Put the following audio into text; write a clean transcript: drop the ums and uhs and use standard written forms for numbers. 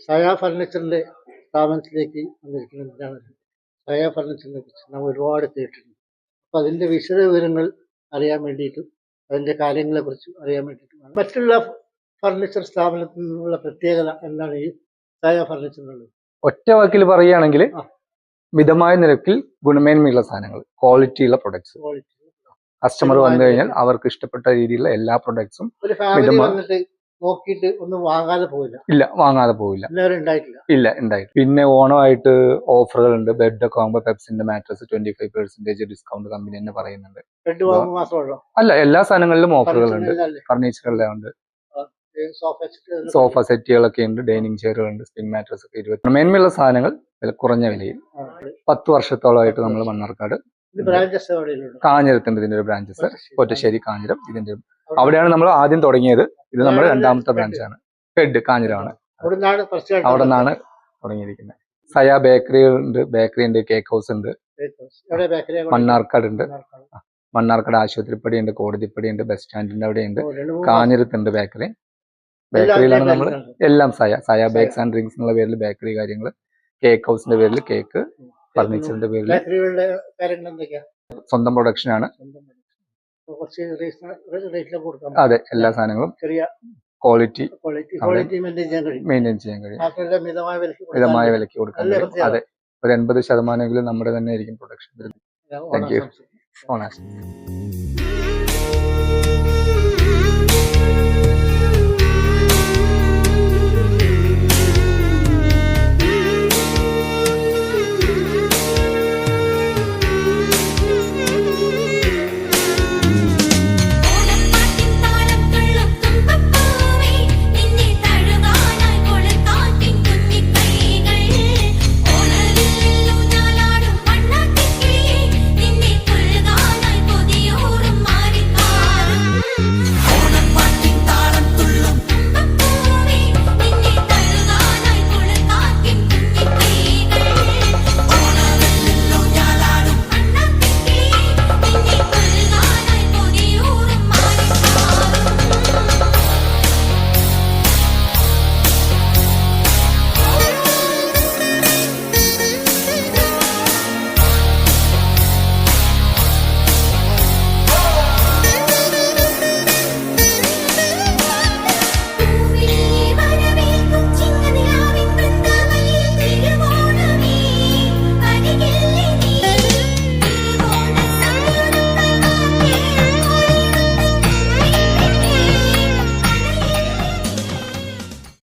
സയ ഫർണിച്ചറിന്റെ സ്ഥാപനത്തിലേക്ക് വന്നിരിക്കുന്നതിനാണ്. സയ ഫർണിച്ചറിനെ കുറിച്ച് നാം ഒരുപാട് കേട്ടിട്ടുണ്ട്. അപ്പോൾ അതിന്റെ വിശദ വിവരങ്ങൾ അറിയാൻ വേണ്ടിയിട്ടും അതിന്റെ കാര്യങ്ങളെക്കുറിച്ചും അറിയാൻ വേണ്ടിയിട്ടുമാണ്. മറ്റുള്ള ഫർണിച്ചർ സ്ഥാപനത്തിൽ നിന്നുള്ള പ്രത്യേകത എന്താണ് ഈ സയ ഫർണിച്ചറിനുള്ളത്? ഒറ്റ വാക്കിൽ പറയുകയാണെങ്കിൽ മിതമായ നിരക്കിൽ ഗുണമേന്മയുള്ള സാധനങ്ങൾ, ക്വാളിറ്റിയുള്ള പ്രൊഡക്ട്സ്. കസ്റ്റമർ വന്നു കഴിഞ്ഞാൽ അവർക്ക് ഇഷ്ടപ്പെട്ട രീതിയിലുള്ള എല്ലാ പ്രൊഡക്ട്സും ഒരു ഫാമിലി വന്നിട്ട് നോക്കിയിട്ട് ഒന്നും വാങ്ങാതെ പോയില്ല. ഇല്ല, വാങ്ങാതെ പോവില്ല. ഉണ്ടായിട്ടില്ല. ഇല്ല, ഉണ്ടായിട്ട്. പിന്നെ ഓണമായിട്ട് ഓഫറുകളുണ്ട്. ബെഡ് ഒക്കെ ആകുമ്പോൾ പെപ്സിന്റെ മാട്രസ് 25% ഡിസ്കൗണ്ട് കമ്പനി തന്നെ പറയുന്നുണ്ട്. ബെഡ് വാങ്ങുമ്പോൾ മാത്രമല്ലോ, അല്ല, എല്ലാ സാധനങ്ങളിലും ഓഫറുകളുണ്ട്. ഫർണിച്ചറെല്ലാം ഉണ്ട്. സോഫ സെറ്റുകളൊക്കെ ഉണ്ട്, ഡൈനിങ് ചെയറുകളുണ്ട്, സ്പ്രിംഗ് മാട്രസ് ഒക്കെ 20. മേന്മയുള്ള സാധനങ്ങൾ കുറഞ്ഞ വിലയിൽ. 10 വർഷത്തോളമായിട്ട് നമ്മൾ മണ്ണാർക്കാട് കാഞ്ഞിരത്തുണ്ട് ഇതിന്റെ ഒരു ബ്രാഞ്ചസ്. കൊറ്റശ്ശേരി, കാഞ്ഞിരം. ഇതിന്റെ അവിടെയാണ് നമ്മൾ ആദ്യം തുടങ്ങിയത്. ഇത് നമ്മുടെ രണ്ടാമത്തെ ബ്രാഞ്ചാണ്. ഹെഡ് കാഞ്ഞിരമാണ്. അവിടെ നിന്നാണ് തുടങ്ങിയിരിക്കുന്നത്. സയ ബേക്കറി ഉണ്ട്, കേക്ക് ഹൗസ് ഉണ്ട്, മണ്ണാർക്കാട് ഉണ്ട്. മണ്ണാർക്കാട് ആശുപത്രിപ്പടി ഉണ്ട്, കോടതിപ്പടി ഉണ്ട്, ബസ് സ്റ്റാൻഡിന്റെ അവിടെ ഉണ്ട്. കാഞ്ഞിരത്തുണ്ട് ബേക്കറി. ബേക്കറിയിലാണ് നമ്മൾ എല്ലാം സയ ബേക്സ് ആൻഡ് ഡ്രിങ്ക്സ് എന്നുള്ള പേരിൽ ബേക്കറി കാര്യങ്ങൾ, കേക്ക് ഹൗസിന്റെ പേരിൽ കേക്ക്, ഫർണിച്ചറിന്റെ പേരിൽ സ്വന്തം പ്രൊഡക്ഷൻ ആണ്. അതെ, എല്ലാ സാധനങ്ങളും ക്വാളിറ്റി മെയിൻറ്റെയിൻ ചെയ്യാൻ കഴിയും. മിതമായ വിലയ്ക്ക് കൊടുക്കാൻ കഴിയും. അതെ, ഒരു 80% നമ്മുടെ തന്നെ ആയിരിക്കും പ്രൊഡക്ഷൻ. Thank you.